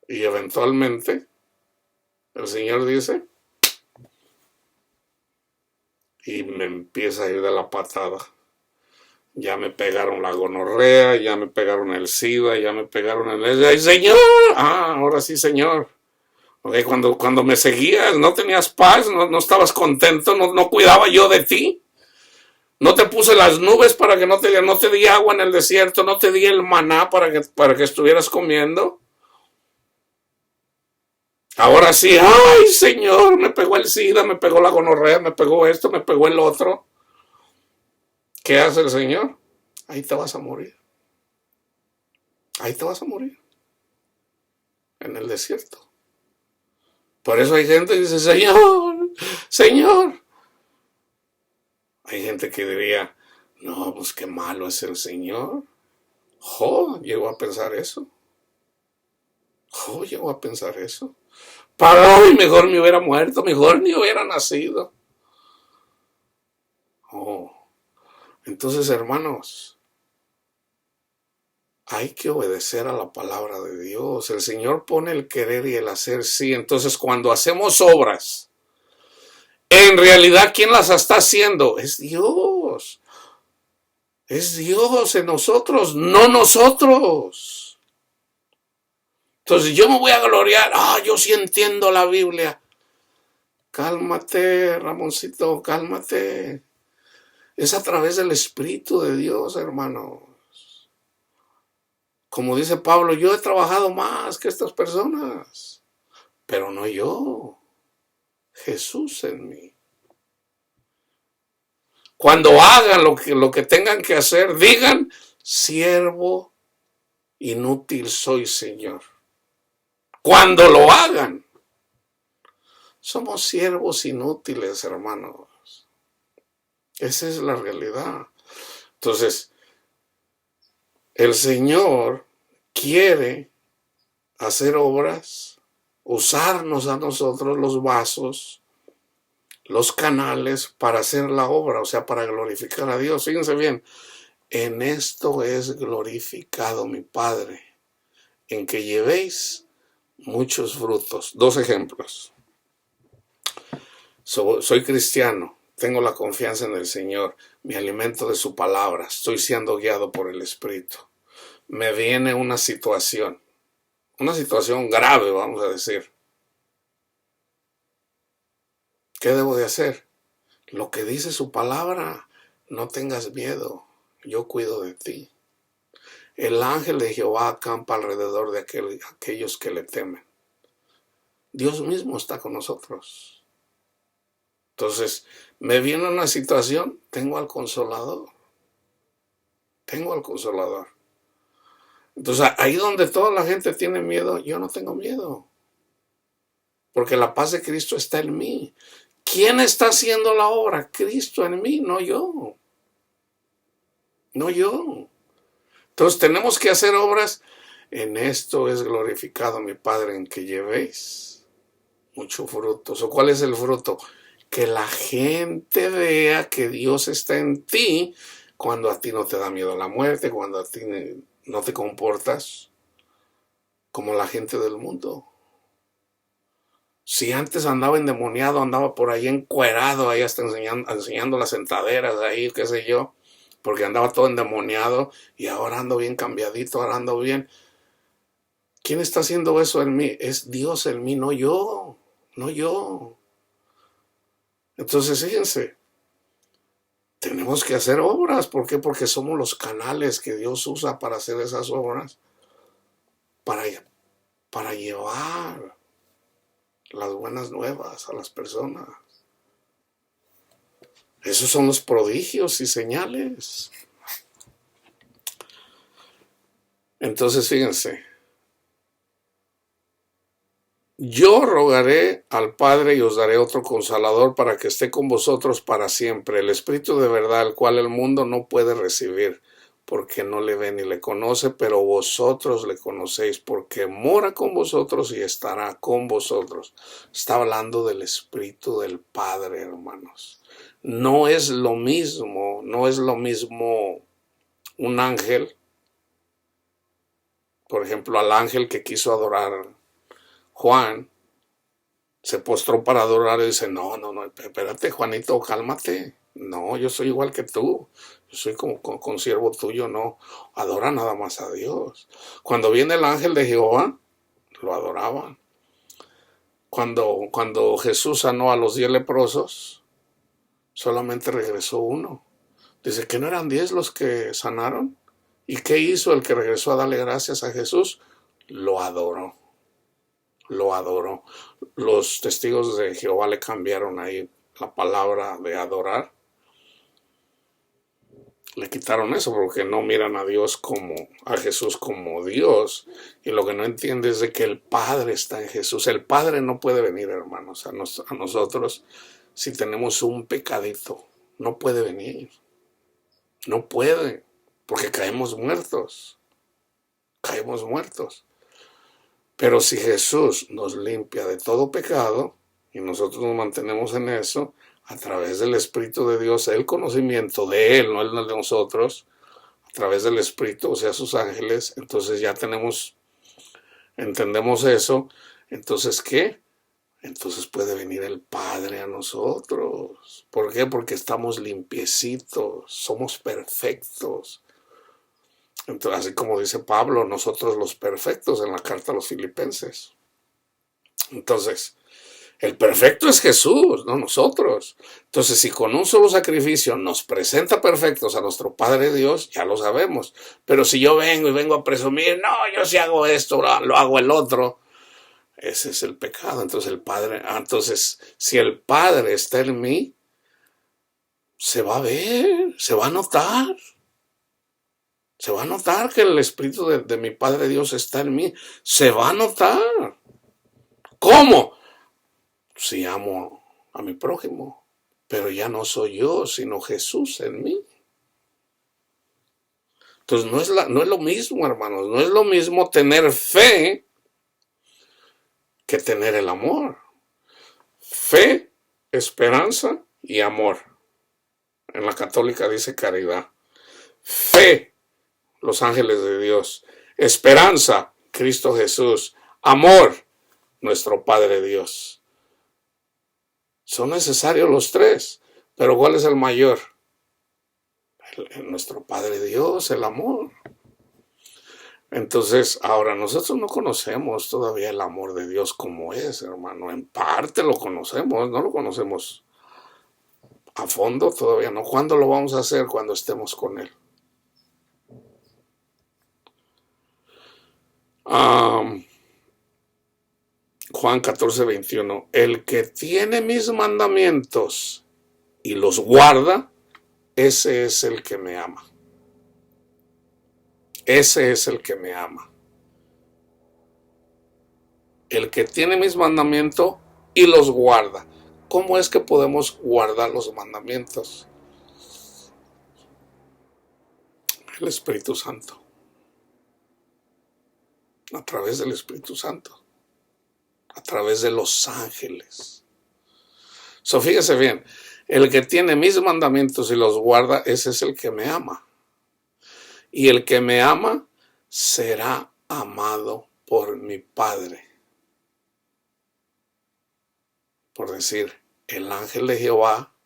Y eventualmente, el Señor dice, y me empieza a ir de la patada. Ya me pegaron la gonorrea, ya me pegaron el SIDA, ya me pegaron el... ¡Ay, Señor! Ah, ahora sí, Señor. Okay, cuando me seguías, no tenías paz, no estabas contento, no cuidaba yo de ti. No te puse las nubes para que no te di agua en el desierto, no te di el maná para que estuvieras comiendo. Ahora sí, ¡ay, Señor! Me pegó el SIDA, me pegó la gonorrea, me pegó esto, me pegó el otro. ¿Qué hace el Señor? Ahí te vas a morir. Ahí te vas a morir. En el desierto. Por eso hay gente que dice, Señor, Señor. Hay gente que diría, no, pues qué malo es el Señor. Llegó a pensar eso. Llegó a pensar eso. Para hoy mejor me hubiera muerto, mejor ni hubiera nacido. Entonces, hermanos, hay que obedecer a la palabra de Dios. El Señor pone el querer y el hacer, sí. Entonces, cuando hacemos obras, en realidad, ¿quién las está haciendo? Es Dios. Es Dios en nosotros, no nosotros. Entonces, yo me voy a gloriar. Yo sí entiendo la Biblia. Cálmate, Ramoncito, cálmate. Es a través del Espíritu de Dios, hermanos. Como dice Pablo, yo he trabajado más que estas personas, pero no yo, Jesús en mí. Cuando hagan lo que tengan que hacer, digan, siervo inútil soy, Señor. Cuando lo hagan, somos siervos inútiles, hermanos. Esa es la realidad. Entonces, el Señor quiere hacer obras, usarnos a nosotros los vasos, los canales para hacer la obra, o sea, para glorificar a Dios. Fíjense bien, en esto es glorificado mi Padre, en que llevéis muchos frutos. Dos ejemplos. Soy cristiano, tengo la confianza en el Señor, me alimento de su palabra, estoy siendo guiado por el Espíritu. Me viene una situación grave, vamos a decir. ¿Qué debo de hacer? Lo que dice su palabra, no tengas miedo, yo cuido de ti. El ángel de Jehová acampa alrededor de aquellos que le temen. Dios mismo está con nosotros. Entonces, me viene una situación, tengo al Consolador. Tengo al Consolador. Entonces, ahí donde toda la gente tiene miedo, yo no tengo miedo. Porque la paz de Cristo está en mí. ¿Quién está haciendo la obra? Cristo en mí, no yo. No yo. Entonces, tenemos que hacer obras. En esto es glorificado mi Padre, en que llevéis mucho fruto. ¿O cuál es el fruto? Que la gente vea que Dios está en ti cuando a ti no te da miedo la muerte, cuando a ti no te comportas como la gente del mundo. Si antes andaba endemoniado, andaba por ahí encuerado, ahí hasta enseñando las sentaderas ahí, qué sé yo, porque andaba todo endemoniado, y ahora ando bien cambiadito, ahora ando bien. ¿Quién está haciendo eso en mí? Es Dios en mí, no yo, no yo. Entonces, fíjense, tenemos que hacer obras. ¿Por qué? Porque somos los canales que Dios usa para hacer esas obras, para llevar las buenas nuevas a las personas. Esos son los prodigios y señales. Entonces, fíjense, yo rogaré al Padre y os daré otro Consolador para que esté con vosotros para siempre, el Espíritu de verdad, el cual el mundo no puede recibir, porque no le ve ni le conoce, pero vosotros le conocéis, porque mora con vosotros y estará con vosotros. Está hablando del Espíritu del Padre, hermanos. No es lo mismo un ángel, por ejemplo, al ángel que quiso adorar Juan, se postró para adorar y dice, no, espérate, Juanito, cálmate. No, yo soy igual que tú. Yo soy como consiervo tuyo, no. Adora nada más a Dios. Cuando viene el ángel de Jehová, lo adoraban. Cuando Jesús sanó a los 10 leprosos, solamente regresó uno. Dice que no eran 10 los que sanaron. ¿Y qué hizo el que regresó a darle gracias a Jesús? Lo adoró. Lo adoró. Los testigos de Jehová le cambiaron ahí la palabra de adorar. Le quitaron eso porque no miran a Jesús como Dios. Y lo que no entiende es de que el Padre está en Jesús. El Padre no puede venir, hermanos, a nosotros si tenemos un pecadito. No puede venir. No puede, porque caemos muertos. Caemos muertos. Pero si Jesús nos limpia de todo pecado y nosotros nos mantenemos en eso, a través del Espíritu de Dios, el conocimiento de Él, no el de nosotros, a través del Espíritu, o sea, sus ángeles, entonces ya entendemos eso. Entonces, ¿qué? Entonces puede venir el Padre a nosotros. ¿Por qué? Porque estamos limpiecitos, somos perfectos. Entonces, así como dice Pablo, nosotros los perfectos en la carta a los Filipenses. Entonces, el perfecto es Jesús, no nosotros. Entonces, si con un solo sacrificio nos presenta perfectos a nuestro Padre Dios, ya lo sabemos. Pero si yo vengo a presumir, no, yo sí hago esto, lo hago el otro, ese es el pecado. Entonces, si el Padre está en mí, se va a ver, se va a notar. Se va a notar que el Espíritu de mi Padre Dios está en mí. Se va a notar. ¿Cómo? Si amo a mi prójimo. Pero ya no soy yo, sino Jesús en mí. Entonces no es lo mismo, hermanos. No es lo mismo tener fe que tener el amor. Fe, esperanza y amor. En la católica dice caridad. Fe, los ángeles de Dios. Esperanza, Cristo Jesús. Amor, nuestro Padre Dios. Son necesarios los tres, pero ¿cuál es el mayor? Nuestro Padre Dios, el amor. Entonces, ahora nosotros no conocemos todavía el amor de Dios como es, hermano. En parte lo conocemos, no lo conocemos a fondo todavía, ¿no? ¿Cuándo lo vamos a hacer? Cuando estemos con Él. Juan 14:21. El que tiene mis mandamientos y los guarda, ese es el que me ama. Ese es el que me ama. El que tiene mis mandamientos y los guarda. ¿Cómo es que podemos guardar los mandamientos? El Espíritu Santo. A través del Espíritu Santo. A través de los ángeles. Fíjese bien, el que tiene mis mandamientos y los guarda, ese es el que me ama. Y el que me ama será amado por mi Padre. Por decir, el ángel de Jehová,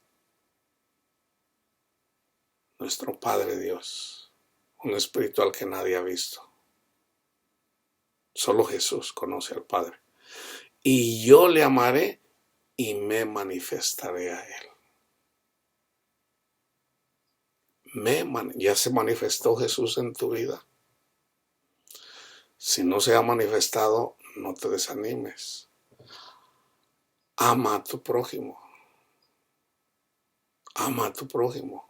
nuestro Padre Dios, un espiritual que nadie ha visto. Solo Jesús conoce al Padre. Y yo le amaré y me manifestaré a Él. ¿Ya se manifestó Jesús en tu vida? Si no se ha manifestado, no te desanimes. Ama a tu prójimo. Ama a tu prójimo.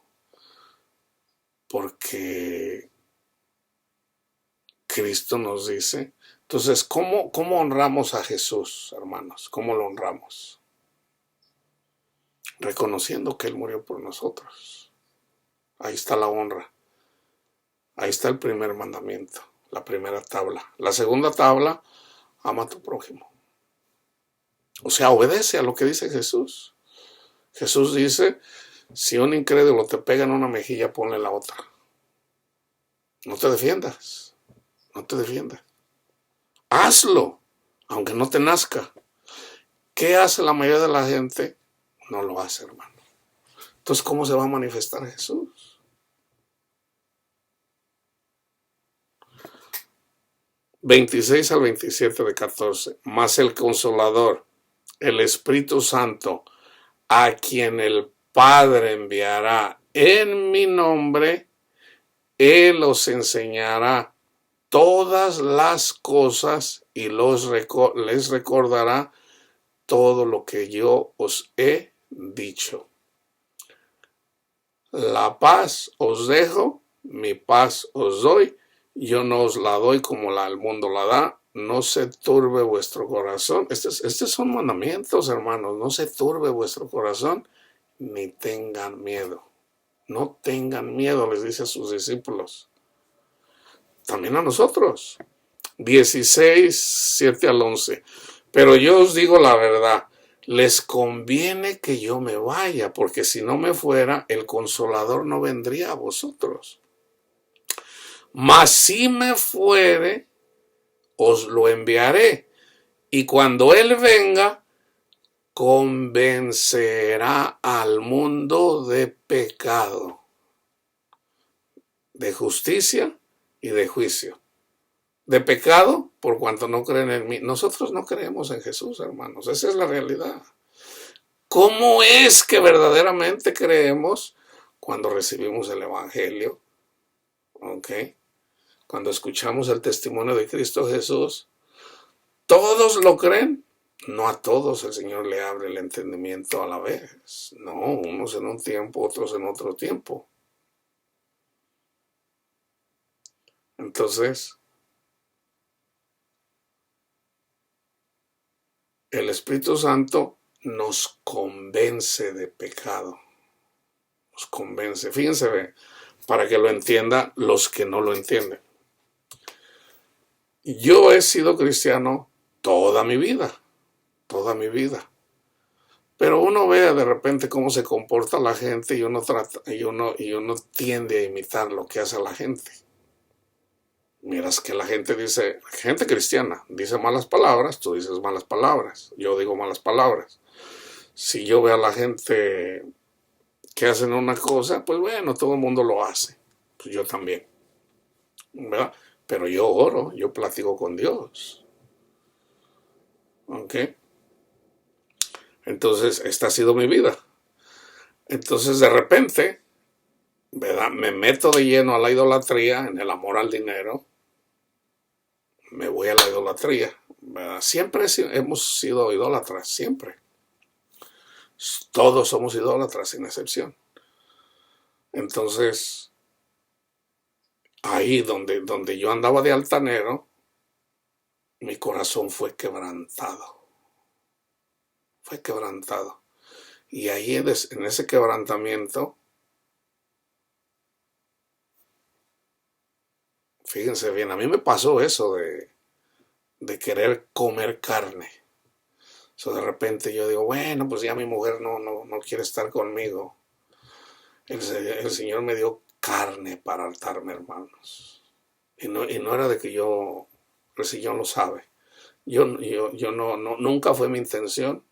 Porque Cristo nos dice. Entonces, ¿cómo honramos a Jesús, hermanos? ¿Cómo lo honramos? Reconociendo que Él murió por nosotros. Ahí está la honra. Ahí está el primer mandamiento, la primera tabla. La segunda tabla, ama a tu prójimo. O sea, obedece a lo que dice Jesús. Jesús dice, si un incrédulo te pega en una mejilla, ponle la otra. No te defiendas. No te defiendas. Hazlo, aunque no te nazca. ¿Qué hace la mayoría de la gente? No lo hace, hermano. Entonces, ¿cómo se va a manifestar Jesús? (26 al 27 de 14). Mas el Consolador, el Espíritu Santo, a quien el Padre enviará en mi nombre, Él os enseñará todas las cosas y les recordará todo lo que yo os he dicho. La paz os dejo, mi paz os doy. Yo no os la doy como el mundo la da. No se turbe vuestro corazón. Estos son mandamientos, hermanos. No se turbe vuestro corazón, ni tengan miedo. No tengan miedo, les dice a sus discípulos. También a nosotros. 16, 7 al 11. Pero yo os digo la verdad. Les conviene que yo me vaya, porque si no me fuera, el Consolador no vendría a vosotros. Mas si me fuere, os lo enviaré. Y cuando Él venga, convencerá al mundo de pecado, de justicia y de juicio. De pecado, por cuanto no creen en mí. Nosotros no creemos en Jesús, hermanos. Esa es la realidad. ¿Cómo es que verdaderamente creemos? Cuando recibimos el Evangelio. ¿Ok? Cuando escuchamos el testimonio de Cristo Jesús. ¿Todos lo creen? No a todos el Señor le abre el entendimiento a la vez. No, unos en un tiempo, otros en otro tiempo. Entonces, el Espíritu Santo nos convence de pecado. Nos convence. Fíjense, para que lo entiendan los que no lo entienden. Yo he sido cristiano toda mi vida. Toda mi vida. Pero uno ve de repente cómo se comporta la gente y uno tiende a imitar lo que hace la gente. Miras que la gente dice, gente cristiana, dice malas palabras, tú dices malas palabras, yo digo malas palabras. Si yo veo a la gente que hacen una cosa, pues bueno, todo el mundo lo hace. Pues yo también, ¿verdad? Pero yo oro, yo platico con Dios. ¿Ok? Entonces, esta ha sido mi vida. Entonces, de repente, ¿verdad? Me meto de lleno a la idolatría, en el amor al dinero. Me voy a la idolatría, ¿verdad? Siempre hemos sido idólatras, siempre. Todos somos idólatras, sin excepción. Entonces, ahí donde yo andaba de altanero, mi corazón fue quebrantado. Fue quebrantado. Y ahí en ese quebrantamiento, fíjense bien, a mí me pasó eso de querer comer carne. So, de repente yo digo, bueno, pues ya mi mujer no quiere estar conmigo. El Señor me dio carne para hartarme, hermanos. Y no era de que el Señor lo sabe. Yo nunca fue mi intención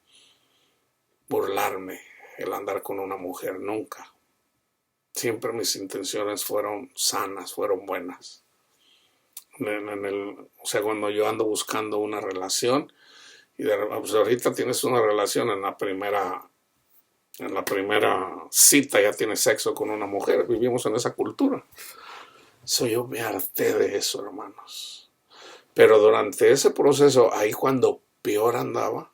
burlarme, el andar con una mujer, nunca. Siempre mis intenciones fueron sanas, fueron buenas. O sea, cuando yo ando buscando una relación, y pues ahorita tienes una relación en la primera cita ya tienes sexo con una mujer, vivimos en esa cultura. Yo me harté de eso, hermanos. Pero durante ese proceso, ahí cuando peor andaba,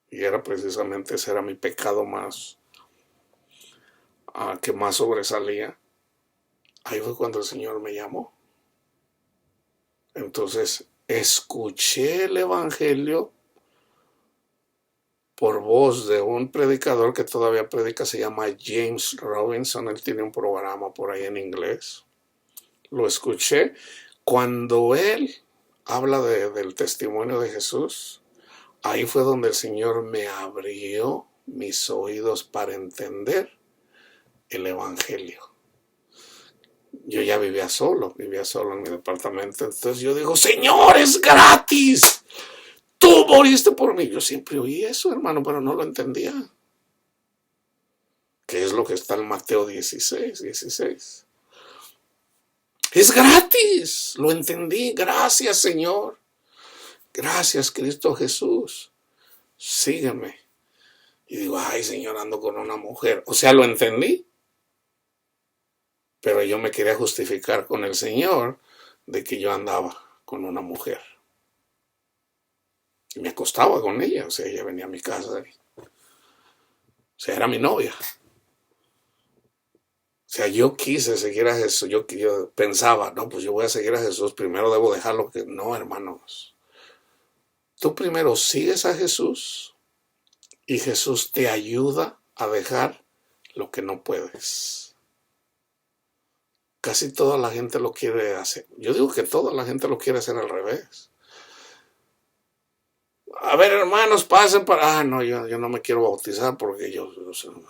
y era precisamente ese era mi pecado más, que más sobresalía, ahí fue cuando el Señor me llamó. Entonces, escuché el Evangelio por voz de un predicador que todavía predica, se llama James Robinson. Él tiene un programa por ahí en inglés. Lo escuché cuando él habla del testimonio de Jesús. Ahí fue donde el Señor me abrió mis oídos para entender el Evangelio. Yo ya vivía solo en mi departamento. Entonces yo digo, Señor, es gratis. Tú moriste por mí. Yo siempre oí eso, hermano, pero no lo entendía. ¿Qué es lo que está en Mateo 16? Es gratis. Lo entendí. Gracias, Señor. Gracias, Cristo Jesús. Sígueme. Y digo, ay, Señor, ando con una mujer. O sea, lo entendí. Pero yo me quería justificar con el Señor de que yo andaba con una mujer. Y me acostaba con ella. O sea, ella venía a mi casa. O sea, era mi novia. O sea, yo quise seguir a Jesús. Yo pensaba, no, pues yo voy a seguir a Jesús. Primero debo dejarlo que... No, hermanos. Tú primero sigues a Jesús y Jesús te ayuda a dejar lo que no puedes. Casi toda la gente lo quiere hacer. Yo digo que toda la gente lo quiere hacer al revés. A ver, hermanos, pasen para... no, yo no me quiero bautizar porque yo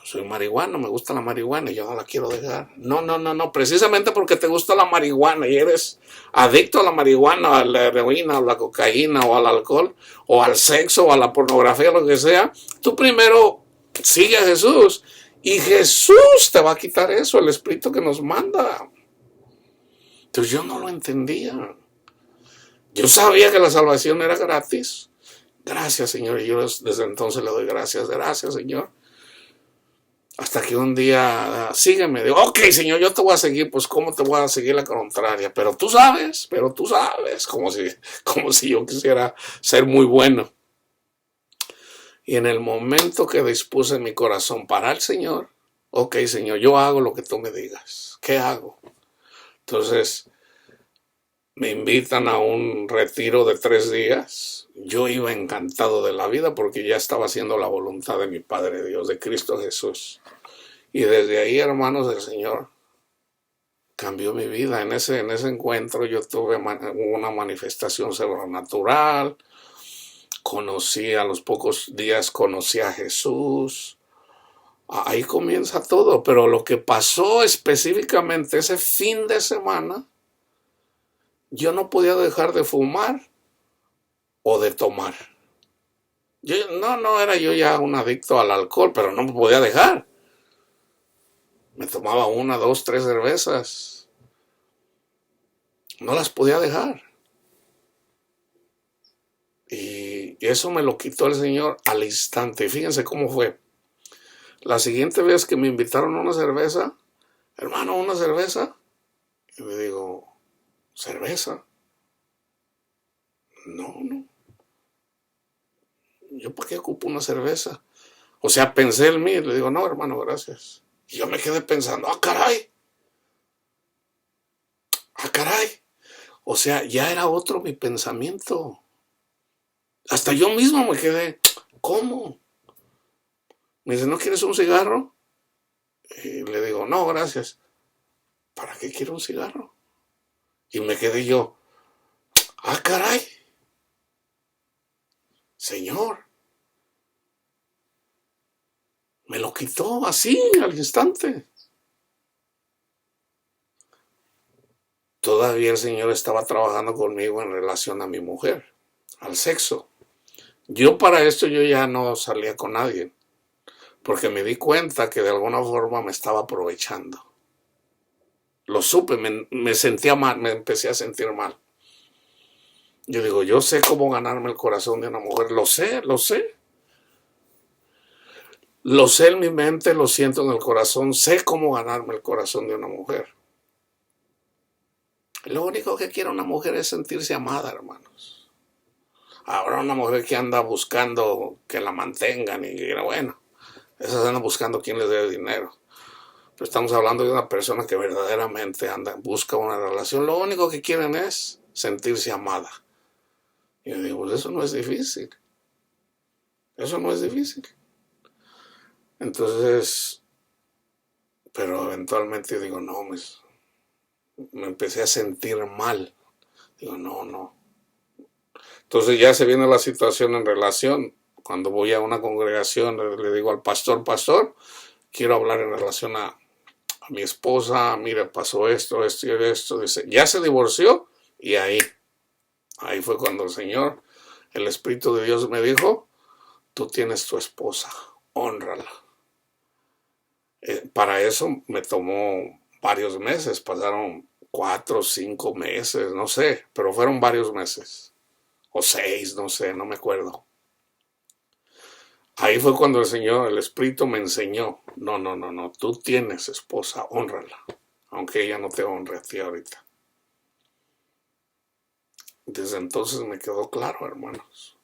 soy marihuano, me gusta la marihuana y yo no la quiero dejar. No, precisamente porque te gusta la marihuana y eres adicto a la marihuana, a la heroína, a la cocaína o al alcohol, o al sexo, o a la pornografía, lo que sea, tú primero sigue a Jesús y Jesús te va a quitar eso, el Espíritu que nos manda. Entonces yo no lo entendía. Yo sabía que la salvación era gratis. Gracias, Señor. Y yo desde entonces le doy gracias. Gracias, Señor. Hasta que un día, sígueme. Digo, ok, Señor, yo te voy a seguir. Pues, ¿cómo te voy a seguir la contraria? Pero tú sabes. Como si yo quisiera ser muy bueno. Y en el momento que dispuse mi corazón para el Señor, ok, Señor, yo hago lo que tú me digas. ¿Qué hago? Entonces, me invitan a un retiro de 3 días. Yo iba encantado de la vida porque ya estaba haciendo la voluntad de mi Padre Dios, de Cristo Jesús. Y desde ahí, hermanos, el Señor cambió mi vida. En ese encuentro yo tuve una manifestación sobrenatural. A los pocos días conocí a Jesús. Ahí comienza todo. Pero lo que pasó específicamente ese fin de semana, yo no podía dejar de fumar o de tomar. No era yo ya un adicto al alcohol, pero no me podía dejar. Me tomaba una, dos, tres cervezas. No las podía dejar. Y eso me lo quitó el Señor al instante. Y fíjense cómo fue. La siguiente vez que me invitaron a una cerveza, hermano, una cerveza. Y le digo, ¿cerveza? No. ¿Yo para qué ocupo una cerveza? O sea, pensé en mí. Le digo, no, hermano, gracias. Y yo me quedé pensando, caray. O sea, ya era otro mi pensamiento. Hasta yo mismo me quedé, ¿cómo? Me dice, ¿no quieres un cigarro? Y le digo, no, gracias. ¿Para qué quiero un cigarro? Y me quedé yo, caray, Señor, me lo quitó así al instante. Todavía el Señor estaba trabajando conmigo en relación a mi mujer, al sexo. Yo para esto yo ya no salía con nadie, porque me di cuenta que de alguna forma me estaba aprovechando. Lo supe, me sentía mal, me empecé a sentir mal. Yo digo, yo sé cómo ganarme el corazón de una mujer, lo sé. Lo sé en mi mente, lo siento en el corazón, sé cómo ganarme el corazón de una mujer. Lo único que quiere una mujer es sentirse amada, hermanos. Ahora una mujer que anda buscando que la mantengan y bueno, esas andan buscando quién les dé dinero. Pero estamos hablando de una persona que verdaderamente busca una relación. Lo único que quieren es sentirse amada. Y yo digo, pues eso no es difícil. Eso no es difícil. Entonces, pero eventualmente digo, no, me empecé a sentir mal. Digo, no. Entonces ya se viene la situación en relación. Cuando voy a una congregación, le digo al pastor, quiero hablar en relación a mi esposa, mira, pasó esto y esto. Dice, ya se divorció y ahí fue cuando el Señor, el Espíritu de Dios me dijo, tú tienes tu esposa, hónrala. Para eso me tomó varios meses, pasaron 4 o 5 meses, no sé, pero fueron varios meses, o 6, no sé, no me acuerdo. Ahí fue cuando el Señor, el Espíritu me enseñó, no, tú tienes esposa, hónrala, aunque ella no te honre a ti ahorita. Desde entonces me quedó claro, hermanos.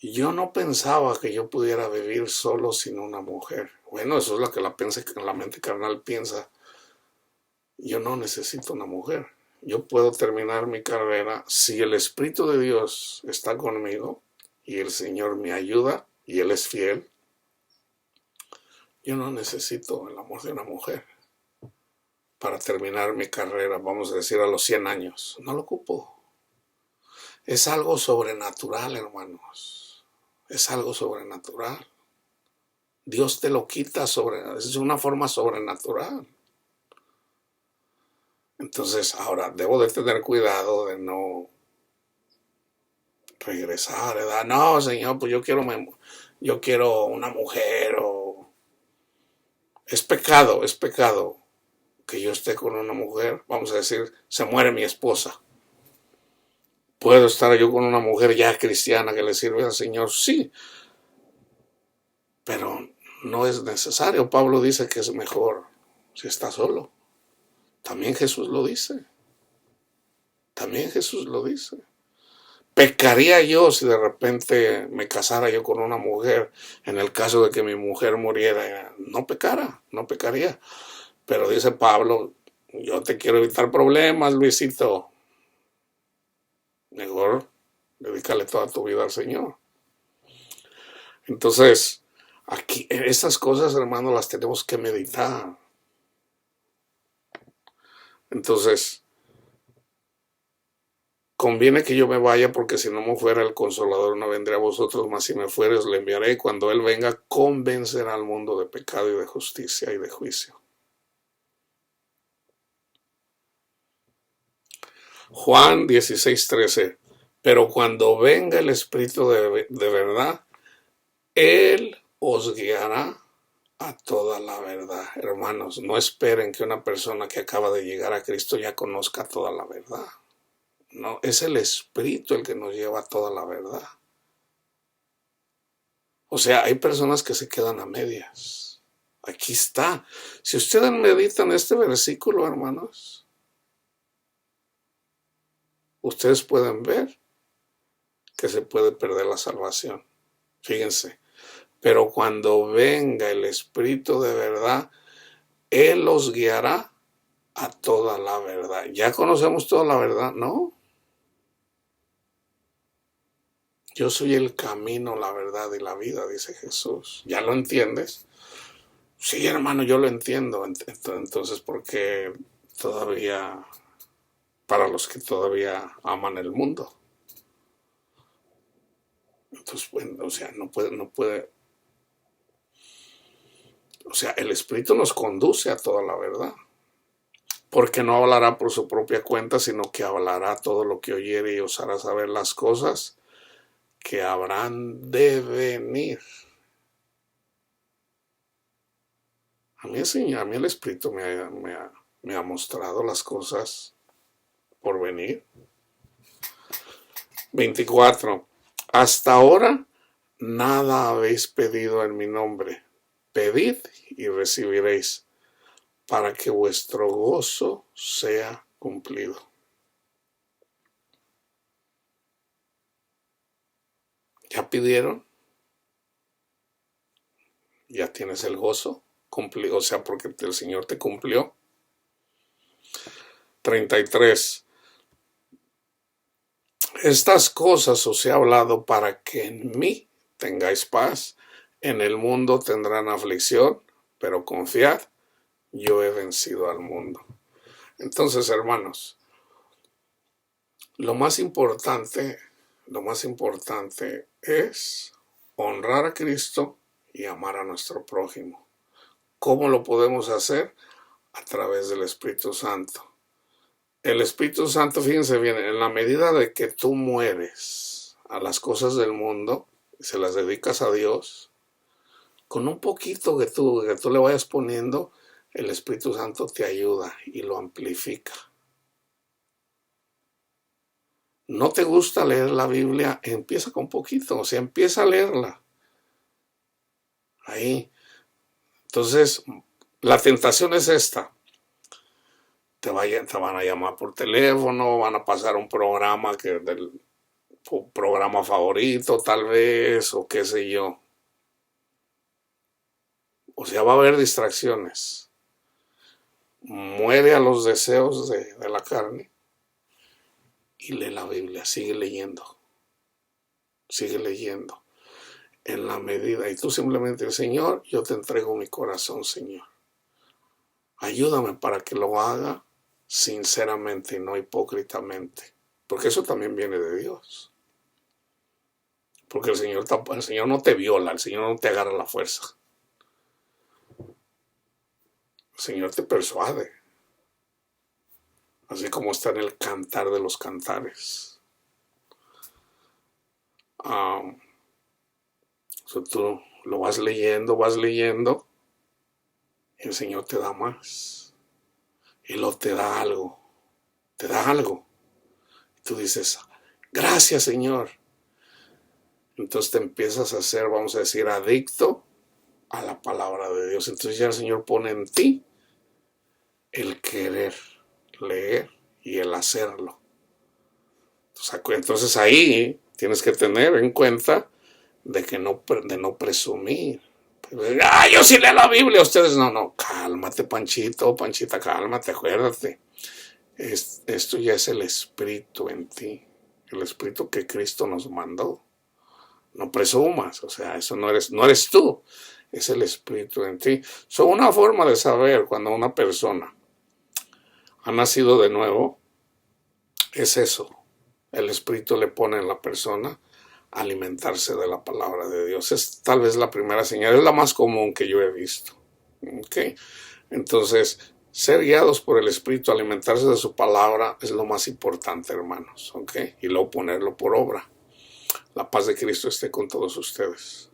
Yo no pensaba que yo pudiera vivir solo sin una mujer. Bueno, eso es lo que la mente carnal piensa. Yo no necesito una mujer. Yo puedo terminar mi carrera si el Espíritu de Dios está conmigo y el Señor me ayuda y Él es fiel. Yo no necesito el amor de una mujer para terminar mi carrera, vamos a decir a los 100 años. No lo ocupo. Es algo sobrenatural, hermanos. Es algo sobrenatural. Dios te lo quita es una forma sobrenatural. Entonces, ahora, debo de tener cuidado de no regresar, ¿verdad? No, Señor, pues yo quiero una mujer o... Es pecado que yo esté con una mujer, vamos a decir, se muere mi esposa. ¿Puedo estar yo con una mujer ya cristiana que le sirve al Señor? Sí, pero no es necesario. Pablo dice que es mejor si está solo. También Jesús lo dice. ¿Pecaría yo si de repente me casara yo con una mujer en el caso de que mi mujer muriera? No pecaría. Pero dice Pablo, yo te quiero evitar problemas, Luisito. Mejor dedícale toda tu vida al Señor. Entonces, aquí, estas cosas, hermano, las tenemos que meditar. Entonces, conviene que yo me vaya porque si no me fuera el Consolador no vendría a vosotros, mas si me fuere os le enviaré y cuando Él venga convencerá al mundo de pecado y de justicia y de juicio. Juan 16:13. Pero cuando venga el Espíritu de verdad, Él os guiará a toda la verdad. Hermanos, no esperen que una persona que acaba de llegar a Cristo ya conozca toda la verdad. No, es el Espíritu el que nos lleva a toda la verdad. O sea, hay personas que se quedan a medias. Aquí está. Si ustedes meditan este versículo, hermanos, ustedes pueden ver que se puede perder la salvación. Fíjense. Pero cuando venga el Espíritu de verdad, Él los guiará a toda la verdad. ¿Ya conocemos toda la verdad? No. Yo soy el camino, la verdad y la vida, dice Jesús. ¿Ya lo entiendes? Sí, hermano, yo lo entiendo. Entonces, ¿por qué todavía, para los que todavía aman el mundo? Entonces, bueno, o sea, no puede. O sea, el Espíritu nos conduce a toda la verdad. Porque no hablará por su propia cuenta, sino que hablará todo lo que oyere y os hará saber las cosas que habrán de venir. A mí el Espíritu me ha mostrado las cosas por venir. 24. Hasta ahora nada habéis pedido en mi nombre. Pedid y recibiréis, para que vuestro gozo sea cumplido. ¿Ya pidieron? ¿Ya tienes el gozo cumplido? O sea, porque el Señor te cumplió. 33. Estas cosas os he hablado para que en mí tengáis paz. En el mundo tendrán aflicción, pero confiad, yo he vencido al mundo. Entonces, hermanos, lo más importante es honrar a Cristo y amar a nuestro prójimo. ¿Cómo lo podemos hacer? A través del Espíritu Santo. El Espíritu Santo, fíjense bien, en la medida de que tú mueres a las cosas del mundo y se las dedicas a Dios, con un poquito que tú le vayas poniendo, el Espíritu Santo te ayuda y lo amplifica. ¿No te gusta leer la Biblia? Empieza con poquito, o sea, empieza a leerla. Ahí. Entonces, la tentación es esta. Te van a llamar por teléfono, van a pasar un programa del programa favorito, tal vez, o qué sé yo. O sea, va a haber distracciones. Muere a los deseos de la carne y lee la Biblia, sigue leyendo. En la medida, y tú simplemente, Señor, yo te entrego mi corazón, Señor. Ayúdame para que lo haga sinceramente y no hipócritamente, porque eso también viene de Dios. Porque el Señor no te viola, el Señor no te agarra la fuerza. El Señor te persuade, así como está en el Cantar de los Cantares. Tú lo vas leyendo, y el Señor te da más. Y luego te da algo. Y tú dices, gracias, Señor. Entonces te empiezas a ser, vamos a decir, adicto a la palabra de Dios. Entonces ya el Señor pone en ti el querer leer y el hacerlo. Entonces ahí tienes que tener en cuenta de no presumir. Yo sí leo la Biblia. Ustedes no, cálmate, Panchita, cálmate, acuérdate. Esto ya es el Espíritu en ti, el Espíritu que Cristo nos mandó. No presumas, o sea, eso no eres tú, es el Espíritu en ti. Una forma de saber cuando una persona ha nacido de nuevo es eso. El Espíritu le pone en la persona a alimentarse de la palabra de Dios. Es tal vez la primera señal, es la más común que yo he visto. ¿Okay? Entonces, ser guiados por el Espíritu, alimentarse de su palabra es lo más importante, hermanos, ¿ok? Y luego ponerlo por obra. La paz de Cristo esté con todos ustedes.